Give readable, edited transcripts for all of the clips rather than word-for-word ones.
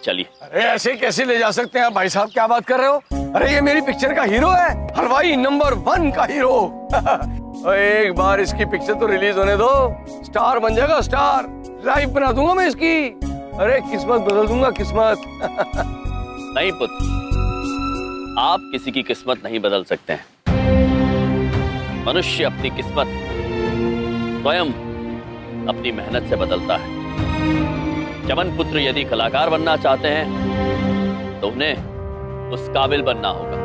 चलिए। अरे ऐसे कैसे ले जा सकते हैं भाई साहब, क्या बात कर रहे हो? अरे ये मेरी पिक्चर का हीरो है, हलवाई नंबर 1 का हीरो। एक बार इसकी पिक्चर तो रिलीज होने दो, स्टार बन जाएगा स्टार। लाइफ बना दूंगा मैं इसकी। अरे किस्मत बदल दूंगा, किस्मत। नहीं पुत्र, आप किसी की किस्मत नहीं बदल सकते हैं। मनुष्य अपनी किस्मत स्वयं अपनी मेहनत से बदलता है। चमन पुत्र यदि कलाकार बनना चाहते हैं तो उन्हें उस काबिल बनना होगा।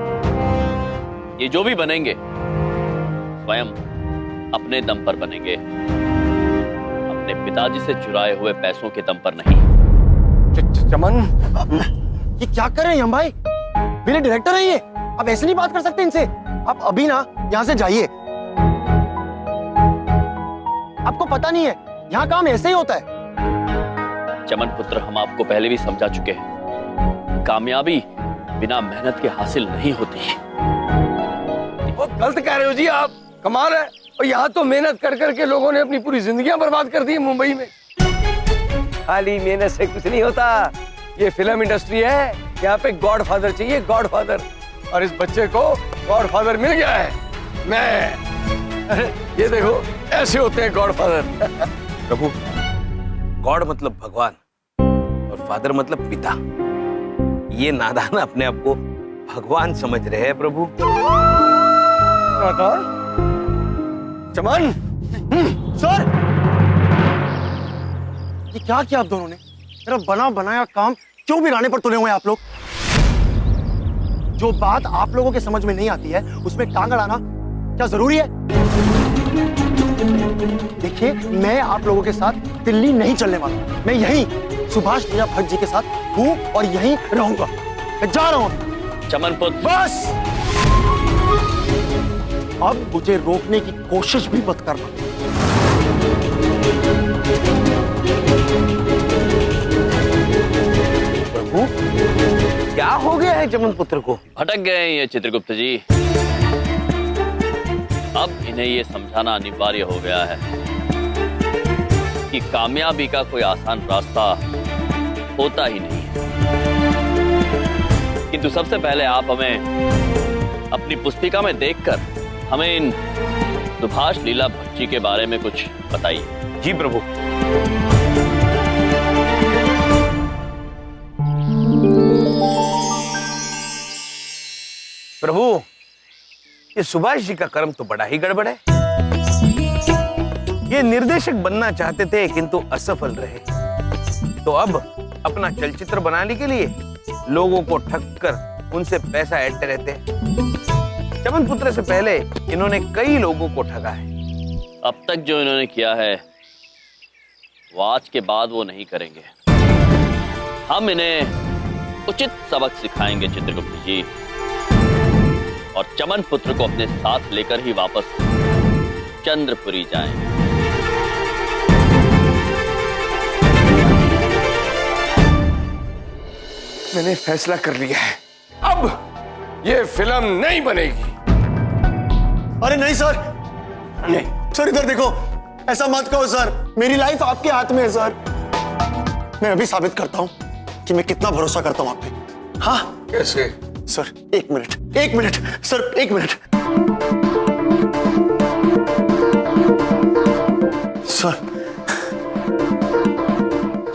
ये जो भी बनेंगे स्वयं अपने दम पर बनेंगे, अपने पिताजी से चुराए हुए पैसों के दम पर नहीं। चमन, ये क्या कर रहे हैं हम भाई? मेरे डायरेक्टर हैं ये, आप ऐसे नहीं बात कर सकते इनसे। आप अभी ना यहाँ से जाइए। आपको पता नहीं है यहाँ काम ऐसे ही होता है। चमन पुत्र, हम आपको पहले भी समझा चुके हैं, कामयाबी बिना मेहनत के हासिल नहीं होती। वो गलत कह रहे हो जी आप, कमाल है। और यहाँ तो मेहनत कर करके लोगों ने अपनी पूरी जिंदगियां बर्बाद कर दी है मुंबई में। खाली मेहनत से कुछ नहीं होता। ये फिल्म इंडस्ट्री है, यहाँ पे गॉडफादर चाहिए, गॉडफादर। और इस बच्चे को गॉडफादर मिल गया है, मैं। अरे ये देखो, ऐसे होते हैं गॉडफादर। प्रभु, गॉड मतलब भगवान और फादर मतलब पिता। ये नादान अपने आप को भगवान समझ रहे हैं प्रभु। चमन, सर, ये क्या किया आप दोनों ने? मेरा बना बनाया काम क्यों बिगाड़ने पर तुले हुए हैं आप लोग? जो बात आप लोगों के समझ में नहीं आती है उसमें टांग अड़ाना क्या जरूरी है? देखिए, मैं आप लोगों के साथ दिल्ली नहीं चलने वाला। मैं यहीं सुभाष लीला भट्ट जी के साथ हूँ और यहीं रहूंगा। मैं जा रहा हूँ। चमन पुत्र, बस अब मुझे रोकने की कोशिश भी मत करना। प्रभु, क्या हो गया है चमन पुत्र को? भटक गए हैं ये चित्रगुप्त जी। अब इन्हें ये समझाना अनिवार्य हो गया है कि कामयाबी का कोई आसान रास्ता होता ही नहीं है। किंतु सबसे पहले आप हमें अपनी पुस्तिका में देखकर हमें इन सुभाष लीला भट्ट जी के बारे में कुछ बताइए। जी प्रभु। प्रभु, ये सुभाष जी का कर्म तो बड़ा ही गड़बड़ है। ये निर्देशक बनना चाहते थे किंतु असफल रहे, तो अब अपना चलचित्र बनाने के लिए लोगों को ठग कर उनसे पैसा ऐंठते रहते हैं। चमन पुत्र से पहले इन्होंने कई लोगों को ठगा है। अब तक जो इन्होंने किया है वो आज के बाद वो नहीं करेंगे। हम इन्हें उचित सबक सिखाएंगे चित्रगुप्त जी, और चमन पुत्र को अपने साथ लेकर ही वापस चंद्रपुरी जाएंगे। मैंने फैसला कर लिया है, अब ये फिल्म नहीं बनेगी। अरे नहीं सर, नहीं सर इधर देखो, ऐसा मत कहो सर। मेरी लाइफ आपके हाथ में है सर। मैं अभी साबित करता हूं कि मैं कितना भरोसा करता हूं आप पे। हाँ कैसे? सर, एक मिनट सर, एक मिनट। सर,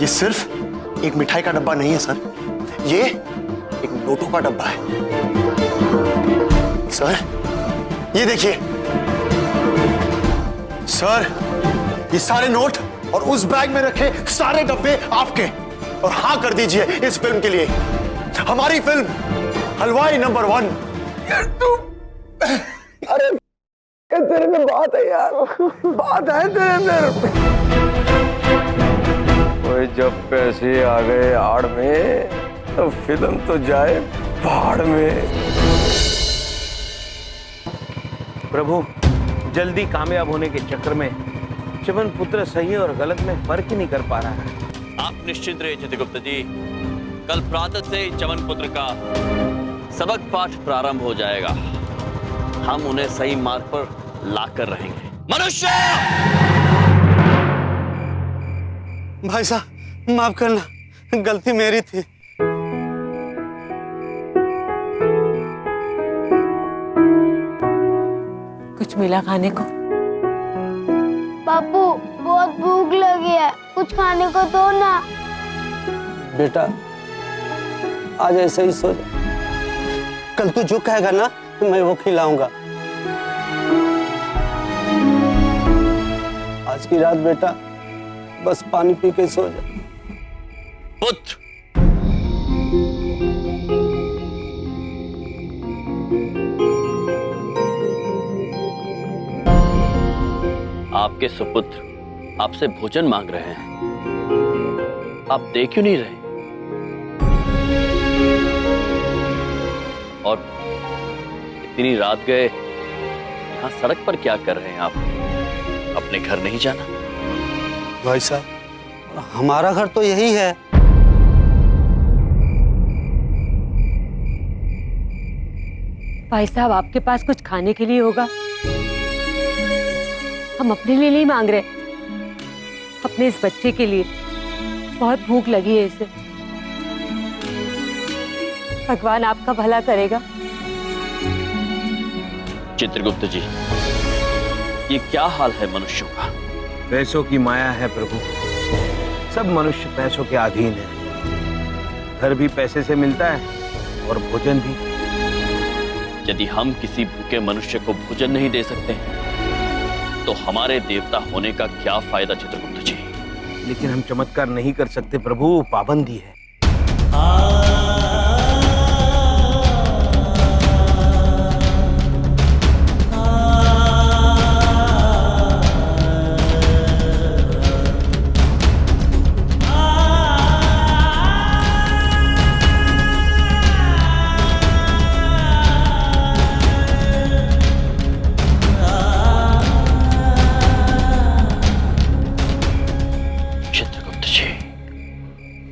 ये सिर्फ एक मिठाई का डब्बा नहीं है सर, ये एक नोटों का डब्बा है। सर, ये देखिए सर, ये सारे नोट और उस बैग में रखे सारे डब्बे आपके। और हाँ कर दीजिए इस फिल्म के लिए, हमारी फिल्म हलवाई नंबर 1। यार तू, अरे तेरे में बात है यार, बात है तेरे अंदर। ओए, जब पैसे आ गए आड़ में तो फिल्म तो जाए भाड़ में। प्रभु, जल्दी कामयाब होने के चक्कर में चमन पुत्र सही और गलत में फर्क ही नहीं कर पा रहा है। आप निश्चिंत रहिए चित्रगुप्त जी, कल प्रातः से ही चमन पुत्र का सबक पाठ प्रारंभ हो जाएगा। हम उन्हें सही मार्ग पर लाकर रहेंगे। मनुष्य! भाई साहब, माफ करना, गलती मेरी थी। कुछ मिला खाने को? बापू बहुत भूख लगी है, कुछ खाने को दो ना। बेटा आज ऐसे ही सो जा, कल तू जो कहेगा ना मैं वो खिलाऊंगा। आज की रात बेटा बस पानी पी के सो जा। पुत्र, आपके सुपुत्र आपसे भोजन मांग रहे हैं, आप दे क्यों नहीं रहे? और इतनी रात गए यहां सड़क पर क्या कर रहे हैं आप? अपने घर नहीं जाना? भाई साहब हमारा घर तो यही है। भाई साहब आपके पास कुछ खाने के लिए होगा? हम अपने लिए नहीं मांग रहे, अपने इस बच्चे के लिए। बहुत भूख लगी है इसे, भगवान आपका भला करेगा। चित्रगुप्त जी, ये क्या हाल है मनुष्यों का? पैसों की माया है प्रभु, सब मनुष्य पैसों के अधीन है। घर भी पैसे से मिलता है और भोजन भी। यदि हम किसी भूखे मनुष्य को भोजन नहीं दे सकते तो हमारे देवता होने का क्या फायदा चित्रगुप्त जी? लेकिन हम चमत्कार नहीं कर सकते प्रभु, पाबंदी है।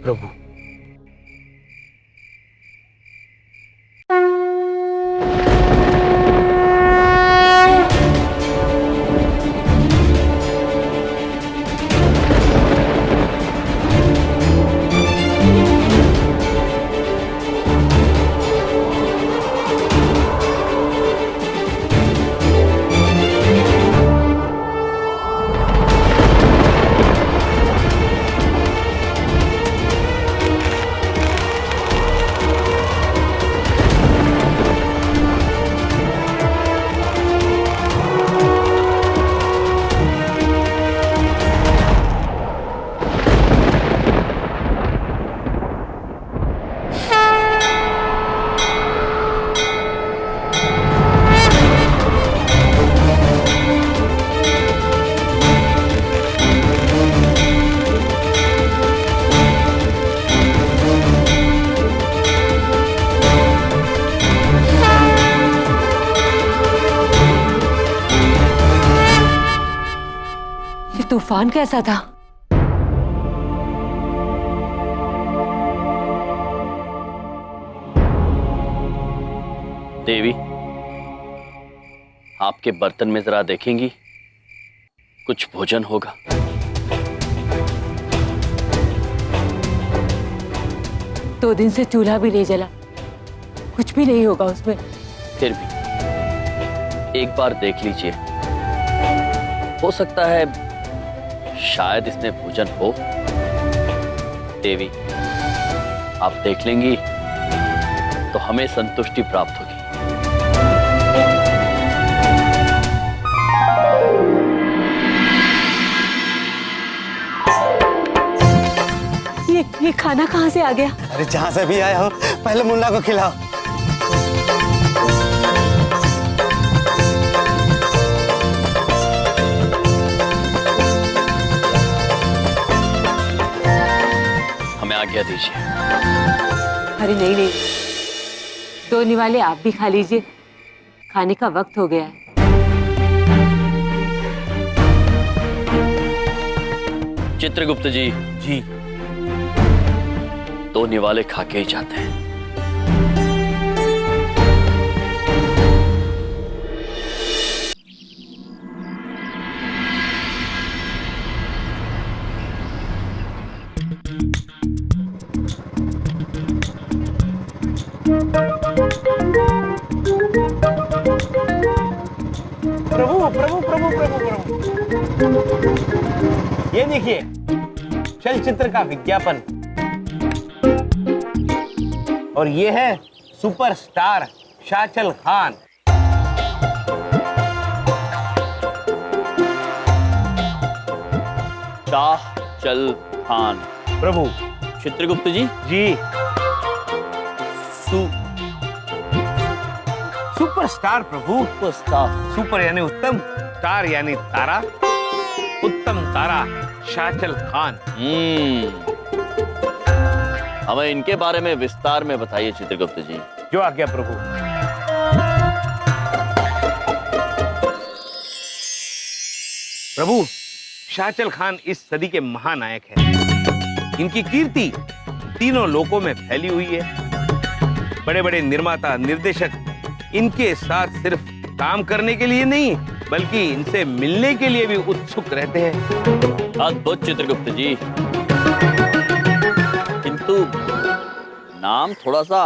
प्रभु तूफान कैसा था? देवी, आपके बर्तन में जरा देखेंगी, कुछ भोजन होगा। दो दिन से चूल्हा भी नहीं जला, कुछ भी नहीं होगा उसमें। फिर भी एक बार देख लीजिए, हो सकता है शायद इसमें भोजन हो। देवी, आप देख लेंगी तो हमें संतुष्टि प्राप्त होगी। ये खाना कहाँ से आ गया? अरे जहां से भी आया हो पहले मुन्ना को खिलाओ। हमें आज्ञा दीजिए। अरे नहीं नहीं, दो निवाले आप भी खा लीजिए, खाने का वक्त हो गया है। चित्रगुप्त जी, जी दो निवाले खा के ही जाते हैं। प्रभु प्रभु प्रभु प्रभु प्रभु, ये देखिए चलचित्र का विज्ञापन, और ये है सुपरस्टार शाहचल खान। शाहचल खान। प्रभु चित्रगुप्त जी, जी, सुपरस्टार प्रभु। सुपरस्टार। सुपर यानी उत्तम, स्टार यानी तारा, उत्तम तारा शाहचल खान। हमें इनके बारे में विस्तार में बताइए चित्रगुप्त जी। जो आज्ञा प्रभु। प्रभु, शाहचल खान इस सदी के महानायक हैं। इनकी कीर्ति तीनों लोकों में फैली हुई है। बड़े बड़े निर्माता, निर्देशक इनके साथ सिर्फ काम करने के लिए नहीं, बल्कि इनसे मिलने के लिए भी उत्सुक रहते हैं। अद्भुत चित्रगुप्त जी, किंतु नाम थोड़ा सा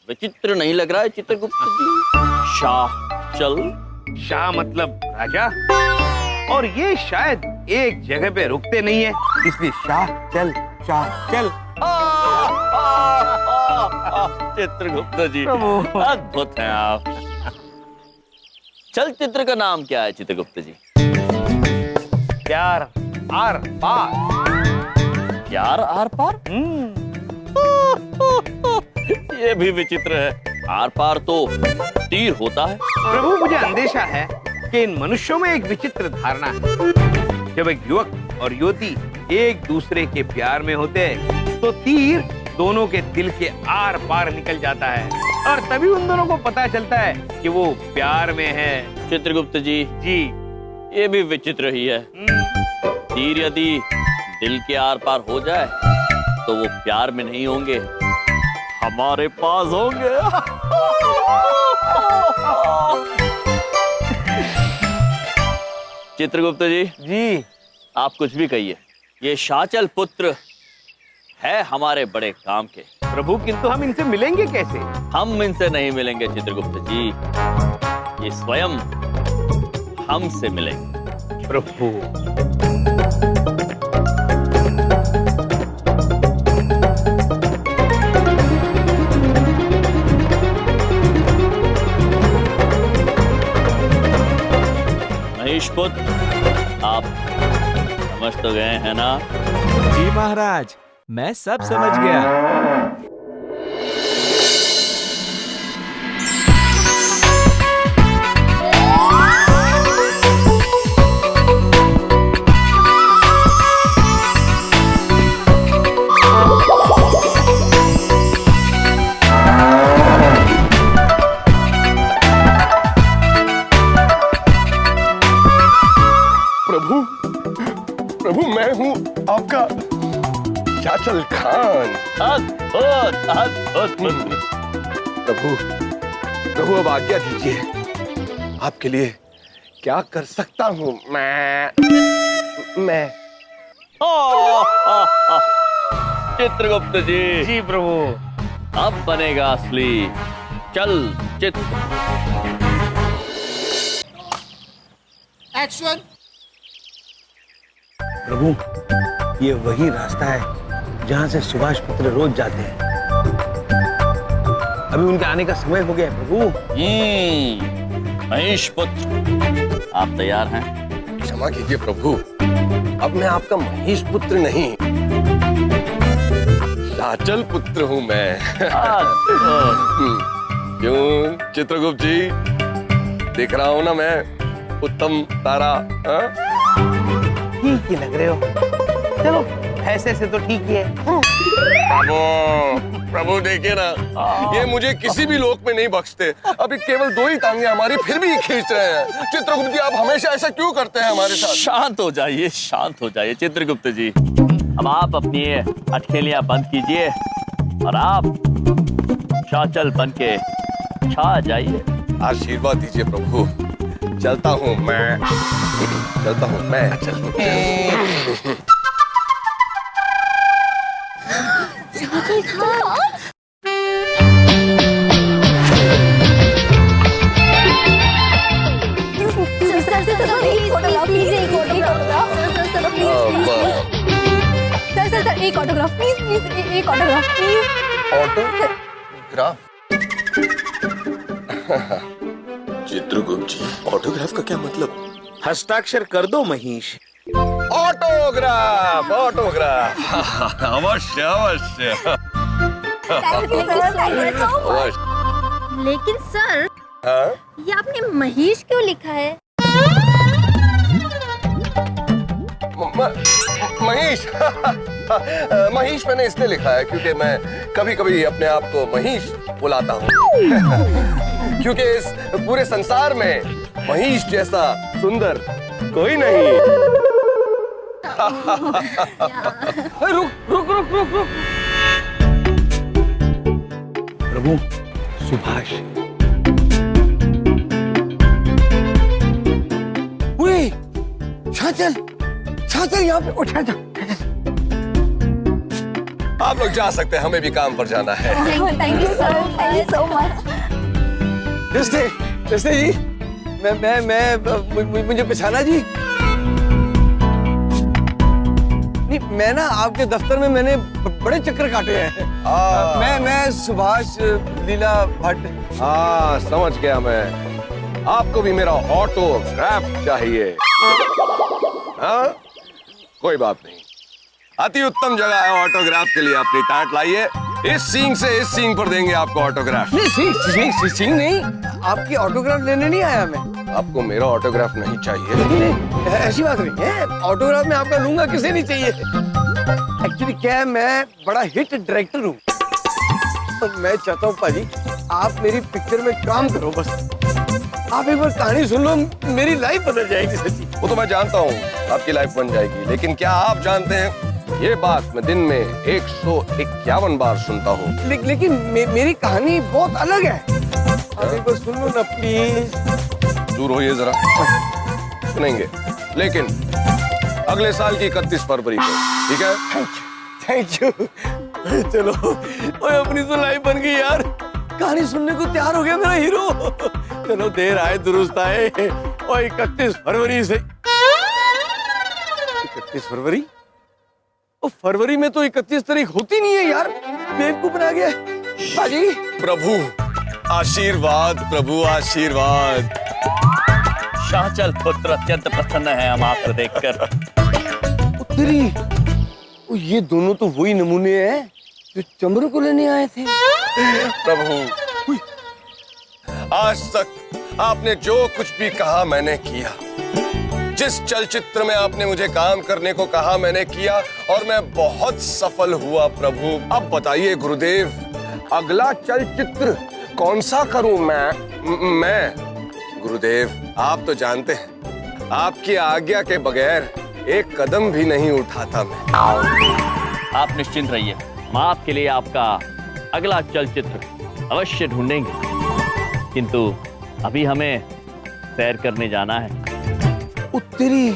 विचित्र नहीं लग रहा है चित्रगुप्त जी? शाहचल। शाह मतलब राजा, और ये शायद एक जगह पे रुकते नहीं है, इसलिए शाह चल चित्रगुप्त जी, अद्भुत हैं आप। चलचित्र का नाम क्या है चित्रगुप्त जी? प्यार आर पार। प्यार आर पार? ये भी विचित्र है। आर पार तो तीर होता है। प्रभु, मुझे अंदेशा है कि इन मनुष्यों में एक विचित्र धारणा है। जब एक युवक और युवती एक दूसरे के प्यार में होते हैं, तो तीर दोनों के दिल के आर पार निकल जाता है, और तभी उन दोनों को पता चलता है कि वो प्यार में है। चित्रगुप्त जी, जी, ये भी विचित्र ही है। तीर यदि दिल के आर पार हो जाए तो वो प्यार में नहीं होंगे, हमारे पास होंगे। चित्रगुप्त जी, जी, आप कुछ भी कहिए, ये शाहचल पुत्र है हमारे बड़े काम के। प्रभु, किंतु हम इनसे मिलेंगे कैसे? हम इनसे नहीं मिलेंगे चित्रगुप्त जी, ये स्वयं हमसे मिलेंगे। प्रभु, महेश पुत्र, आप समझ तो गए हैं ना? जी महाराज, मैं सब समझ गया। प्रभु, मैं हूँ आपका शाहचल खान। अद्भुत अद्भुत पुत्र। प्रभु अब आज्ञा दीजिए, आपके लिए क्या कर सकता हूँ मैं? चित्रगुप्त जी, जी प्रभु। अब बनेगा असली चल चित्र। एक्शन। प्रभु, ये वही रास्ता है जहाँ से सुभाष पुत्र रोज जाते हैं। अभी उनके आने का समय हो गया है प्रभु। महेश पुत्र, आप तैयार हैं? क्षमा कीजिए प्रभु, अब मैं आपका महेश पुत्र नहीं, शाहचल पुत्र हूँ मैं। क्यों चित्रगुप्त जी, देख रहा हूँ ना मैं उत्तम तारा? ठीक ही लग रहे हो। चलो, ऐसे से तो ठीक ही है। प्रभु देखिए ना, ये मुझे किसी भी लोक में नहीं बख्शते। अभी केवल 2 ही टांगे हमारी, फिर भी ये खींच रहे हैं। चित्रगुप्त जी, आप हमेशा ऐसा क्यों करते हैं हमारे साथ? शांत हो जाइए, शांत हो जाइए चित्रगुप्त जी। अब आप अपनी अटखेलियां बंद कीजिए और आप शाहचल बन के छा जाइए। आशीर्वाद दीजिए प्रभु, चलता हूँ मैं। एक autograph please. Autograph? Chitragupta ji, autograph का क्या मतलब? हस्ताक्षर कर दो महेश। Autograph, autograph. अवश्य अवश्य लेकिन सर, ये आपने महेश क्यों लिखा है? महेश महेश मैंने इसलिए लिखा है क्योंकि मैं कभी कभी अपने आप को महेश बुलाता हूँ। क्योंकि इस पूरे संसार में महेश जैसा सुंदर कोई नहीं। रुक रुक रुक रुक रुक। प्रभु, सुभाष। उए, छाचल यहाँ पे उठा जा। आप लोग जा सकते हैं, हमें भी काम पर जाना है। Thank you sir, thank you so much. दस्ते जी, मैं मुझे पहचाना जी? नहीं, मैं ना आपके दफ्तर में मैंने बड़े चक्कर काटे हैं। मैं सुभाष लीला भट्ट। हाँ, समझ गया मैं। आपको भी मेरा ऑटोग्राफ चाहिए? हाँ, कोई बात नहीं। अति उत्तम जगह है ऑटोग्राफ के लिए। अपनी टाट लाइए, इस सींग से इस सींग पर देंगे आपको ऑटोग्राफ। नहीं, सींग नहीं, आपकी ऑटोग्राफ लेने नहीं आया मैं। आपको मेरा ऑटोग्राफ नहीं चाहिए? नहीं, ऐसी बात नहीं है। ऑटोग्राफ मैं आपका लूंगा, किसे नहीं चाहिए। एक्चुअली क्या है, मैं बड़ा हिट डायरेक्टर हूँ, तो मैं चाहता हूँ पाजी आप मेरी पिक्चर में काम करो। बस आप एक बार कहानी सुन लो, मेरी लाइफ बदल जाएगी सच्ची। वो तो मैं जानता हूँ आपकी लाइफ बन जाएगी, लेकिन क्या आप जानते हैं ये बात मैं दिन में 151 बार सुनता हूँ। लेकिन मेरी कहानी बहुत अलग है। आप एक बार सुन लो ना प्लीज। दूर होइए जरा, सुनेंगे, लेकिन अगले साल की 31 फरवरी को, ठीक है? Thank you. चलो, ओए अपनी तो लाइफ बन गई यार। कहानी सुनने को तैयार हो गया मेरा हीरो। चलो, देर आए दुरुस्त आए। और 31 फरवरी से 31 फरवरी? ओ, फरवरी में तो 31 तारीख होती नहीं है यार। बेवकूफ बना गया बाजी। प्रभु आशीर्वाद, प्रभु आशीर्वाद। शाहचल पुत्र अत्यंत प्रसन्न है हम आपको देखकर। उत्तरी, ये दोनों तो वही नमूने हैं जो चमरू को लेने आए थे। प्रभु, आज तक आपने जो कुछ भी कहा मैंने किया। जिस चलचित्र में आपने मुझे काम करने को कहा मैंने किया, और मैं बहुत सफल हुआ प्रभु। अब बताइए गुरुदेव, अगला चलचित्र कौन सा करूं मैं? गुरुदेव, आप तो जानते हैं, आपकी आज्ञा के बगैर एक कदम भी नहीं उठाता मैं। आप निश्चिंत रहिए, हम आपके लिए आपका अगला चलचित्र अवश्य ढूंढेंगे, किंतु अभी हमें सैर करने जाना है। उत्तरी,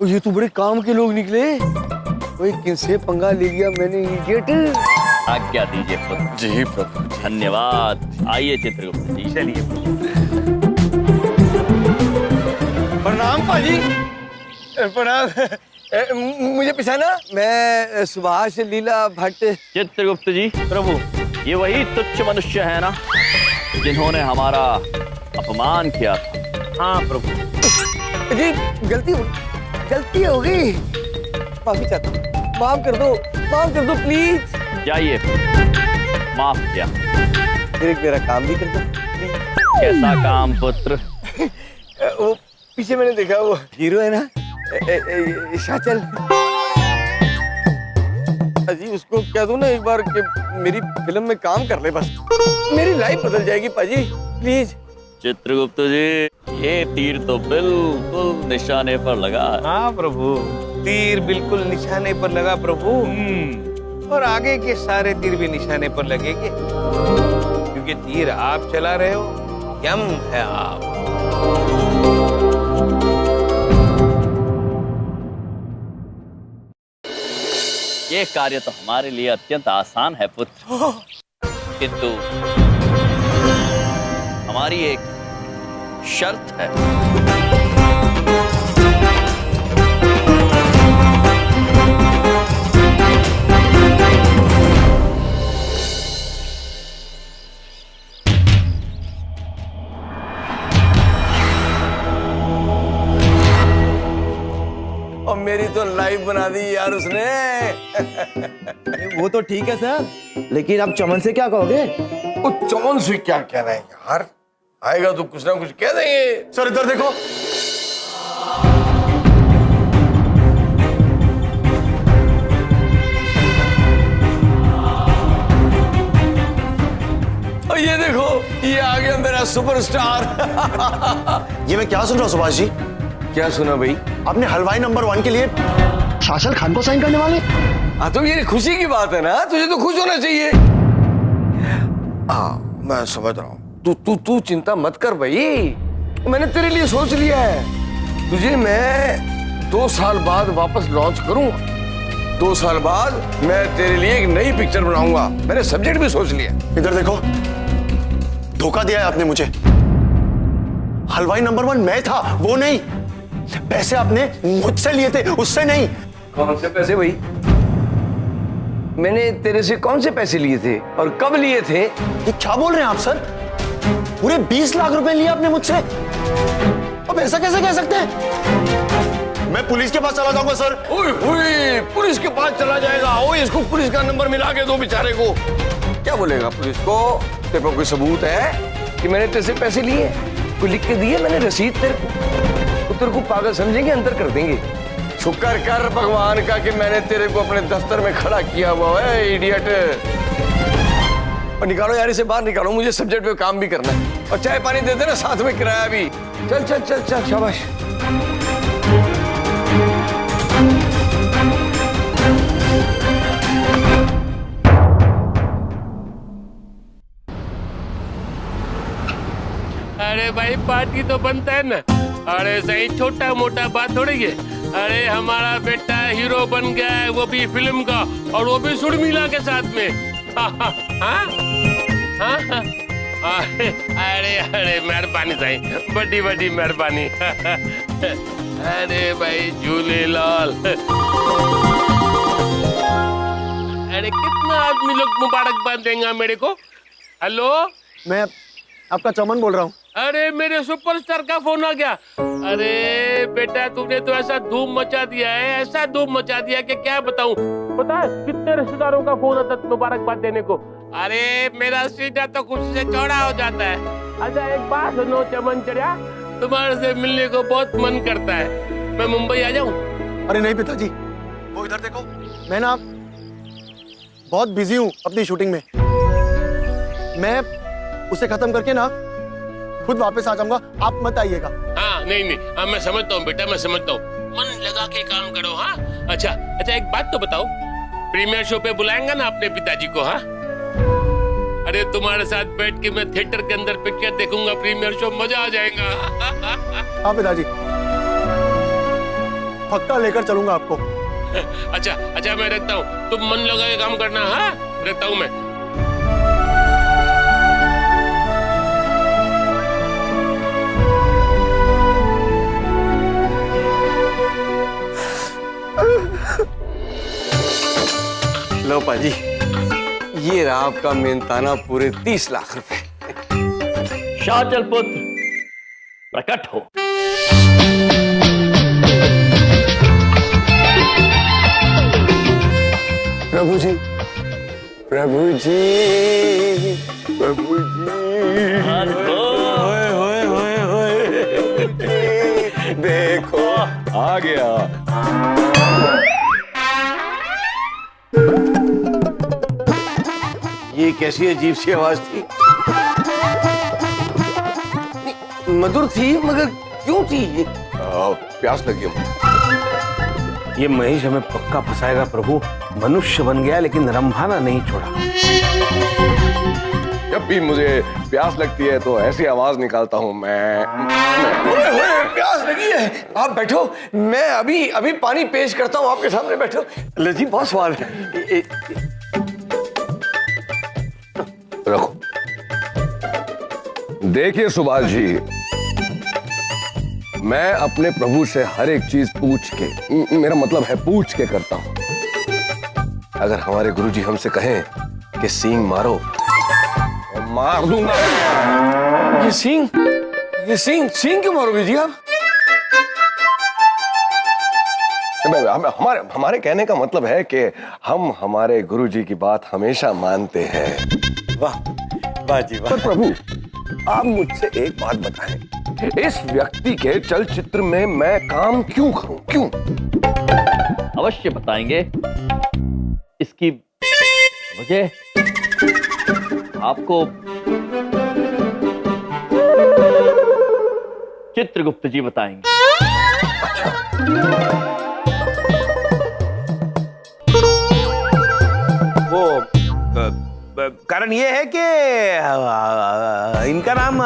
ये तो बड़े काम के लोग निकले। कोई किनसे पंगा ले लिया मैंने, इडियट। आज्ञा दीजिए पुत्र। जी प्रभु। धन्यवाद। आइए चित्रगुप्त जी। चलिए। प्रणाम पाजी। प्रणाम। मुझे पहचाना? मैं सुभाष लीला भट्ट। चित्रगुप्त जी, प्रभु ये वही तुच्छ मनुष्य है ना जिन्होंने हमारा अपमान किया था? हाँ प्रभु जी, गलती हो गई। माफी चाहता हूँ, माफ कर दो प्लीज। जाइए, माफ किया। फिर एक मेरा काम भी कर दो। कैसा काम पुत्र? वो पीछे मैंने देखा, वो हीरो है ना, शाचल जी, उसको कह दो ना एक बार कि मेरी फिल्म में काम कर ले, बस मेरी लाइफ बदल जाएगी पाजी, प्लीज। चित्रगुप्त जी, ये तीर तो बिल्कुल निशाने पर लगा। हाँ प्रभु, तीर बिल्कुल निशाने पर लगा प्रभु। और आगे के सारे तीर भी निशाने पर लगेंगे, क्योंकि तीर आप चला रहे हो, यम है आप। ये कार्य तो हमारे लिए अत्यंत आसान है पुत्र, किंतु हमारी एक शर्त है। वाइफ बना दी यार उसने। वो तो ठीक है सर, लेकिन आप चमन से क्या कहोगे? वो चमन से क्या कहना है यार, आएगा तो कुछ ना कुछ कह देंगे। सर इधर देखो। और ये देखो, ये आ गया मेरा सुपरस्टार। ये मैं क्या सुन रहा हूँ सुभाष जी? क्या सुना भाई? आपने हलवाई नंबर 1 के लिए शाशल खान को साइन करने वाले? हाँ तो ये खुशी की बात है ना, तुझे तो खुश होना चाहिए। हाँ मैं समझ रहा हूँ, तू चिंता मत कर भाई, मैंने तेरे लिए सोच लिया है। तुझे मैं 2 साल बाद वापस लॉन्च करूंगा। 2 साल बाद मैं तेरे लिए एक नई पिक्चर बनाऊंगा। मैंने सब्जेक्ट भी सोच लिया। इधर देखो, धोखा दिया है आपने मुझे। हलवाई नंबर 1 मैं था, वो नहीं। पैसे आपने मुझसे लिए थे, उससे नहीं। कौन से पैसे भाई? मैंने तेरे से कौन से पैसे लिए थे और कब लिए थे? ये क्या बोल रहे हैं आप सर? पूरे 20 लाख रुपए लिए आपने मुझसे। अब ऐसा कैसे कह सकते हैं? मैं पुलिस के पास चला जाऊंगा सर। ओए ओए, पुलिस के पास चला जाएगा? ओए इसको पुलिस का नंबर मिला के दो बेचारे को। क्या बोलेगा पुलिस को? तेरे को कोई सबूत है कि मैंने तेरे से पैसे लिए? कोई लिख के दिए मैंने रसीद तेरे को? तेरे को पागल समझेंगे, अंतर कर देंगे। शुक्र कर भगवान का कि मैंने तेरे को अपने दफ्तर में खड़ा किया हुआ है, इडियट। और निकालो यार इसे बाहर निकालो, मुझे सब्जेक्ट पे काम भी करना है। और चाय पानी दे देना साथ में, किराया भी। चल चल चल चल, शाबाश। अरे भाई पार्टी तो बनता है ना। अरे सही छोटा मोटा बात थोड़ी है। अरे हमारा बेटा हीरो बन गया है, वो भी फिल्म का, और वो भी सुरमीला के साथ में। अरे अरे मेहरबानी साईं, बड़ी बड़ी मेहरबानी। अरे भाई झूलेलाल। अरे कितना आदमी लोग मुबारकबाद देंगे मेरे को। हेलो, मैं आपका चमन बोल रहा हूँ। अरे मेरे सुपरस्टार का फोन आ गया। अरे बेटा तुमने तो ऐसा धूम मचा दिया है, ऐसा धूम मचा दिया कि क्या बताऊं। पता है कितने रिश्तेदारों का फोन आता है मुबारकबाद देने को। अरे मेरा सीधा तो खुशी से चौड़ा हो जाता है। अच्छा एक बात सुनो चमन चढ़िया, तुम्हारे से मिलने को बहुत मन करता है। मैं मुंबई आ जाऊं? अरे नहीं पिताजी, वो इधर देखो, मैं ना बहुत बिजी हूँ अपनी शूटिंग में। मैं उसे खत्म करके ना खुद वापस आ जाऊंगा, आप मत आइएगा। हाँ नहीं नहीं, हाँ मैं समझता हूँ बेटा, मैं समझता हूँ। मन लगा के काम करो। हाँ अच्छा अच्छा, एक बात तो बताओ, प्रीमियर शो पे बुलाएंगा ना अपने पिताजी को? हाँ अरे तुम्हारे साथ बैठ के मैं थिएटर के अंदर पिक्चर देखूंगा, प्रीमियर शो, मजा आ जाएगा। हाँ पिताजी, पक्का लेकर चलूंगा आपको। अच्छा अच्छा मैं रखता हूँ, तुम मन लगा के काम करना। हाँ रखता हूँ मैं। लो पाजी, ये रहा आपका मेहनताना पूरे 30 लाख रुपए। शाहजल पुत्र प्रकट हो। प्रभु जी, प्रभु जी, प्रभु जी। होए होए होए होए, देखो आ गया। ये कैसी अजीब सी आवाज थी? मधुर थी मगर क्यों थी ये? प्यास लगी मुझे। ये महेश हमें पक्का फंसाएगा प्रभु। मनुष्य बन गया लेकिन रंभाना नहीं छोड़ा। जब भी मुझे प्यास लगती है तो ऐसी आवाज निकालता हूँ मैं। ओए ओए, प्यास लगी है? आप बैठो, मैं अभी अभी पानी पेश करता हूँ आपके सामने। बैठो। लजी बहुत स्वाद है। रखो। देखिए सुभाष जी, मैं अपने प्रभु से हर एक चीज पूछ के, मेरा मतलब है पूछ के करता हूं। अगर हमारे गुरुजी हमसे कहें कि सींग मारो, तो मार दूंगा। ये सींग क्यों मारोगे जी आप? हमारे कहने का मतलब है कि हम हमारे गुरुजी की बात हमेशा मानते हैं। वाह वाह जी वाह। पर प्रभु, आप मुझसे एक बात बताएं, इस व्यक्ति के चलचित्र में मैं काम क्यों करूं, क्यों? अवश्य बताएंगे। इसकी वजह आपको चित्रगुप्त जी बताएंगे। वो कारण ये है कि इनका नाम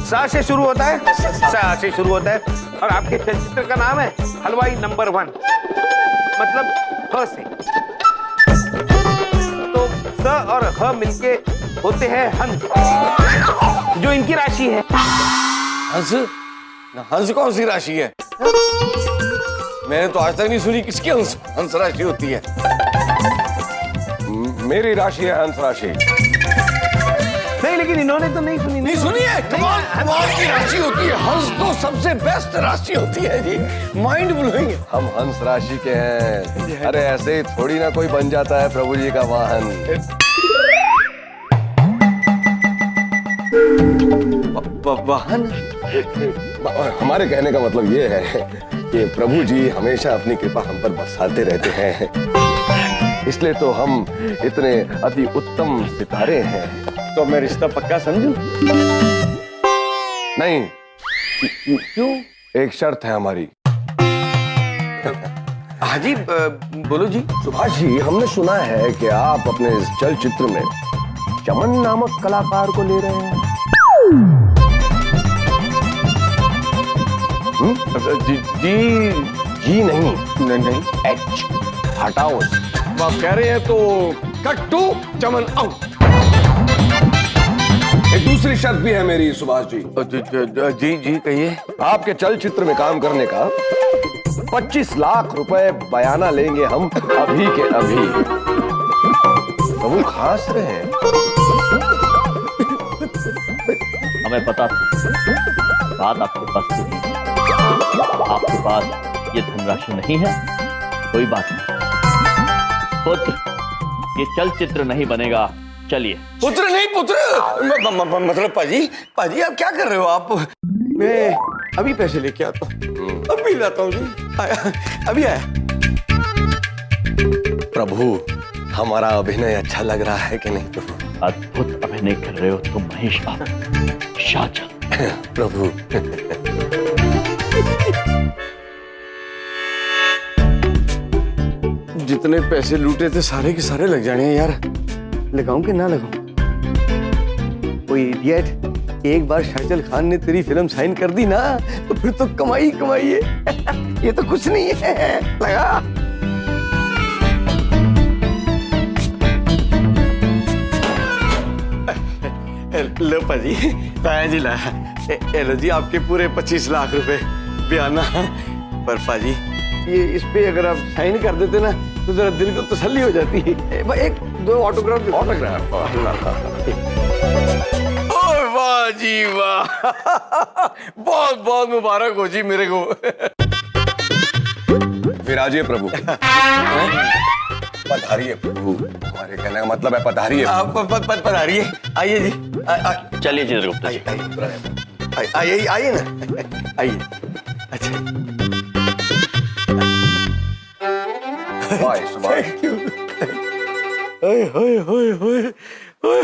सा से शुरू होता है, सा से शुरू होता है, और आपके चलचित्र का नाम है हलवाई नंबर 1, मतलब ह से। तो स और ह मिलके होते हैं हंस, जो इनकी राशि है। हंस? हंस कौन सी राशि है? मैंने तो आज तक नहीं सुनी किसकी हंस राशि होती है। मेरी राशि है हंस राशि। नहीं, लेकिन इन्होंने तो नहीं सुनी। नहीं सुनी है? कमाल की राशि होती है हंस, तो सबसे बेस्ट राशि होती है जी, माइंड ब्लोइंग। हम हंस राशि के हैं। अरे ऐसे ही थोड़ी ना कोई बन जाता है प्रभु जी का वाहन। वाहन? हमारे कहने का मतलब ये है कि प्रभु जी हमेशा अपनी कृपा हम पर बरसाते रहते हैं, इसलिए तो हम इतने अति उत्तम सितारे हैं। तो मैं रिश्ता पक्का समझूं? नहीं, क्यों? एक शर्त है हमारी। हाँ जी, बोलो जी। सुभाष जी, हमने सुना है कि आप अपने इस चलचित्र में चमन नामक कलाकार को ले रहे हैं। जी नहीं, एच हटाओ। आप कह रहे हैं तो कट टू चमन आउट। एक दूसरी शर्त भी है मेरी सुभाष जी। जी कहिए। आपके चलचित्र में काम करने का 25 लाख रुपए बयाना लेंगे हम अभी के अभी। प्रभु खास रहे हैं। हमें पता था बात आपके पास की नहीं है। आपके पास ये धनराशि नहीं है, कोई बात नहीं। पुत्र, ये चलचित्र नहीं बनेगा। चलिए। पुत्र नहीं, पुत्र मतलब पाजी आप क्या कर रहे हो? आप मैं अभी पैसे लेके आता हूँ, अभी लाता हूँ जी। अभी आया। प्रभु, हमारा अभिनय अच्छा लग रहा है कि नहीं प्रभु? अद्भुत अभिनय कर रहे हो तुम महेश बाबू। शाहजहां। प्रभु, जितने पैसे लूटे थे सारे के सारे लग जाने हैं यार। लगाऊं कि ना लगाऊं? कोई इडियट, एक बार शाहजहां खान ने तेरी फिल्म साइन कर दी ना तो फिर तो कमाई कमाई है। ये तो कुछ नहीं है, लगा। लो पाजी, लाया जी लाया। लो जी आपके पूरे 25 लाख रुपए बयाना। पर पाजी ये इस पे अगर आप साइन कर देते ना तो जरा दिल को तसल्ली हो जाती है। एक दो ऑटोग्राफ। वाह जी वाह, बहुत बहुत मुबारक हो जी मेरे को। फिर आजिए प्रभु। पधारिए प्रभु, हमारे कहने का मतलब है पधारिए। पधारिए, आइए जी। चलिए चित्रगुप्त जी। आइए ना, आइए। अच्छा, वाह सुभाष। ओए होए होए होए होए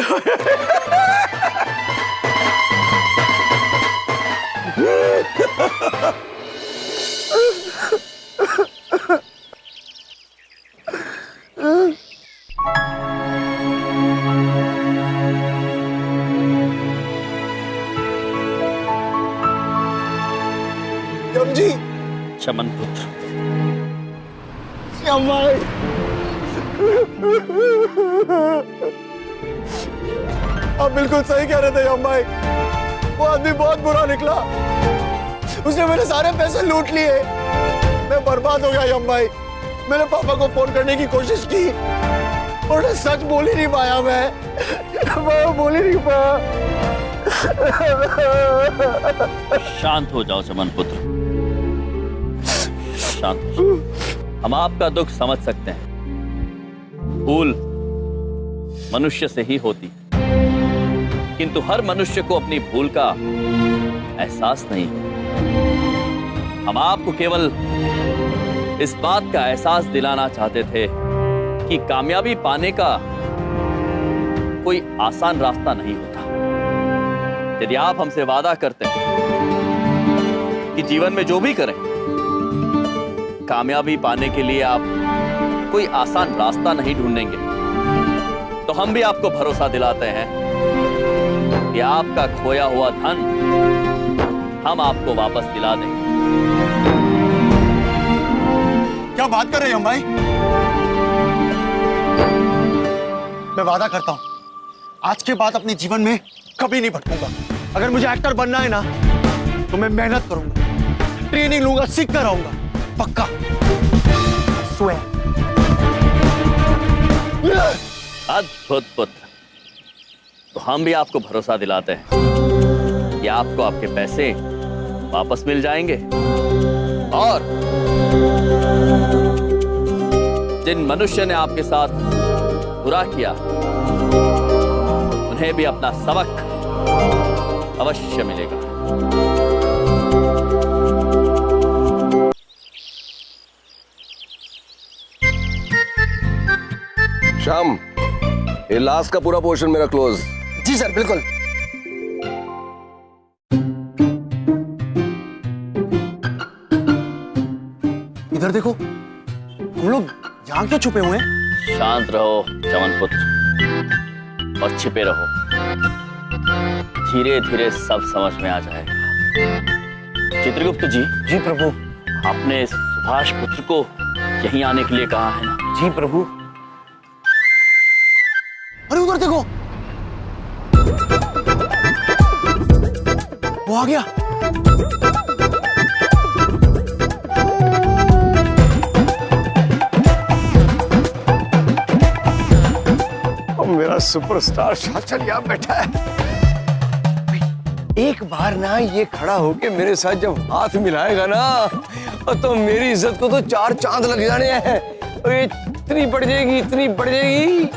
जी। चमन पुत्र। आप बिल्कुल सही कह रहे थे यम भाई, वो आदमी बहुत बुरा निकला। उसने मेरे सारे पैसे लूट लिए। मैं बर्बाद हो गया यम भाई। मैंने पापा को फोन करने की कोशिश की, उन्होंने सच बोल ही नहीं पाया। मैं बोल ही नहीं पाया। शांत हो जाओ चमन पुत्र। शांत हो। हम आपका दुख समझ सकते हैं। भूल मनुष्य से ही होती, किंतु हर मनुष्य को अपनी भूल का एहसास नहीं है। हम आपको केवल इस बात का एहसास दिलाना चाहते थे कि कामयाबी पाने का कोई आसान रास्ता नहीं होता। यदि आप हमसे वादा करते हैं कि जीवन में जो भी करें, कामयाबी पाने के लिए आप कोई आसान रास्ता नहीं ढूंढेंगे, तो हम भी आपको भरोसा दिलाते हैं कि आपका खोया हुआ धन हम आपको वापस दिला देंगे। क्या बात कर रहे हो भाई? मैं वादा करता हूं, आज के बाद अपने जीवन में कभी नहीं भटकूंगा। अगर मुझे एक्टर बनना है ना, तो मैं मेहनत करूंगा, ट्रेनिंग लूंगा, सीख कर आऊंगा, पक्का। स्वेयर। अद्भुत पुत्र। तो हम भी आपको भरोसा दिलाते हैं कि आपको आपके पैसे वापस मिल जाएंगे, और जिन मनुष्य ने आपके साथ बुरा किया, उन्हें भी अपना सबक अवश्य मिलेगा। श्याम, ये लास्ट का पूरा पोर्शन मेरा क्लोज। जी सर, बिल्कुल। इधर देखो, हम लोग यहाँ क्यों छुपे हुए हैं? शांत रहो चमन पुत्र, और छिपे रहो। धीरे धीरे सब समझ में आ जाएगा। चित्रगुप्त जी। जी प्रभु। आपने सुभाष पुत्र को यहीं आने के लिए कहा है ना? जी प्रभु। अरे उधर देखो, वो आ गया। मेरा सुपरस्टार शासन यहाँ बैठा है। एक बार ना ये खड़ा होके मेरे साथ जब हाथ मिलाएगा ना, तो मेरी इज्जत को तो 4 चांद लग जाने हैं। और ये इतनी बढ़ जाएगी, इतनी बढ़ जाएगी।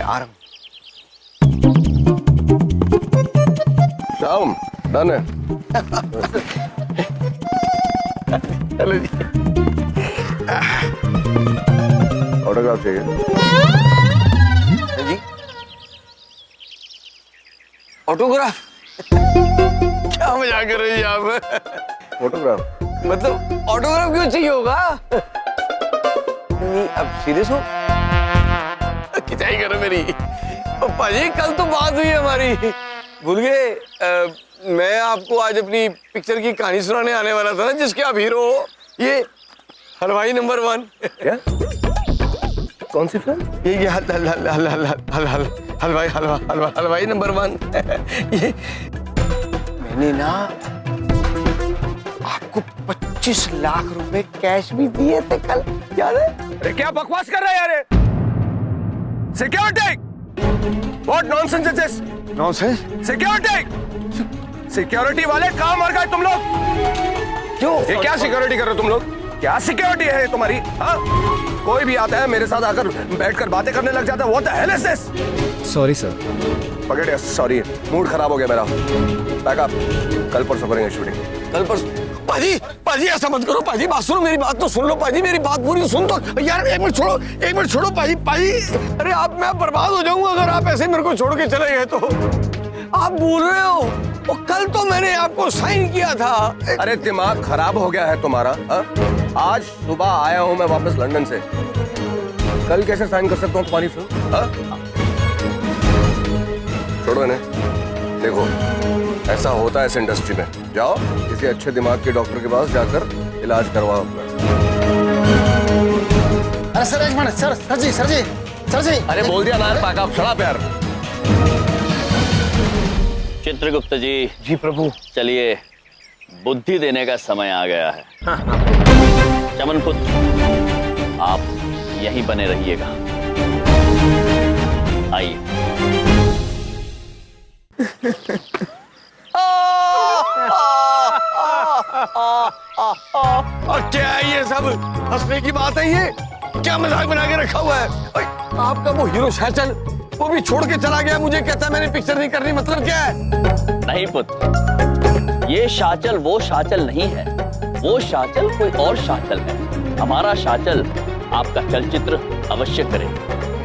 आराम। श्याम, डन है। चलो जी। ऑटोग्राफ चाहिए? जी, ऑटोग्राफ? क्या मजाक कर रहे हैं आप? फोटोग्राफ? मतलब ऑटोग्राफ क्यों चाहिए होगा? नहीं, अब सीरियस हो? खिंचाई करो मेरी। पाजी, कल तो बात हुई हमारी, भूल गए? मैं आपको आज अपनी पिक्चर की कहानी सुनाने आने वाला था ना, जिसके आप हीरो हो। ये हलवाई नंबर 1। क्या? कौन सी फिल्म? ये हलवाई नंबर 1। ये मैंने ना आपको 25 लाख रुपए कैश भी दिए थे कल, याद है? अरे क्या बकवास कर रहा है यार? Security! What nonsense is this? Nonsense? Security! Security वाले कहाँ मर गए तुम लोग? क्यों? ये क्या सिक्योरिटी कर रहे हो तुम लोग? क्या सिक्योरिटी है तुम्हारी? हाँ? कोई भी आता है मेरे साथ आकर बैठकर बातें करने लग जाता है। What the hell is this? Sorry sir. Forget it, sorry, mood खराब हो गया मेरा। Back up, कल परसों करेंगे शूटिंग। कल परसों? पाजी, पाजी ऐसा मत करो पाजी, बात सुनो, मेरी बात तो सुन लो पाजी, मेरी बात पूरी सुन तो यार। एक मिनट छोड़ो पाजी। पाजी, अरे आप, मैं बर्बाद हो जाऊंगा अगर आप ऐसे मेरे को छोड़ के चले गए तो। आप भूल रहे हो, वो कल तो मैंने आपको साइन किया था। अरे दिमाग खराब हो गया है तुम्हारा? आज सुबह आया हूं मैं वापस लंदन से, कल कैसे साइन कर सकता हूँ तुम्हारी फिल्म? छोड़ो इन्हें। देखो, ऐसा होता है इस इंडस्ट्री में। जाओ किसी अच्छे दिमाग के डॉक्टर के पास जाकर इलाज करवाओ अपना। अरे सर, एक मिनट सर। सर जी। अरे बोल दिया ना, पैक अप, शराब यार। चित्रगुप्त जी। जी प्रभु। चलिए, बुद्धि देने का समय आ गया है। चमन पुत्र, आप यहीं बने रहिएगा। आइए। सब? हंसने की बात है ये? क्या मजाक बना के रखा हुआ है? ओए, आपका वो हीरो शाचल वो भी छोड़ के चला गया, मुझे कहता है मैंने पिक्चर नहीं करनी, मतलब क्या है? नहीं पुत्र, ये शाचल वो शाचल नहीं है, वो शाचल कोई और शाचल है। हमारा शाचल आपका चलचित्र अवश्य करे।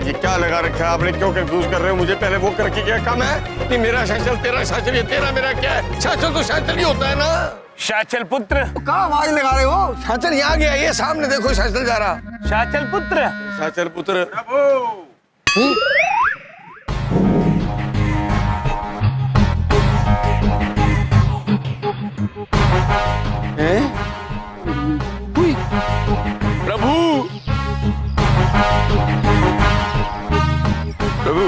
ये क्या लगा रखा है आपने? क्यों कंफ्यूज कर रहे हो मुझे? पहले वो करके क्या काम है? ये मेरा शाचल तेरा शाचल, ये तेरा मेरा क्या है? शाचल तो शाचल ही होता है ना। शाचल पुत्र, कहाँ आवाज लगा रहे हो? शाचल यहाँ गया, ये सामने देखो शाचल जा रहा। शाचल पुत्र, शाचल पुत्र। प्रभु प्रभु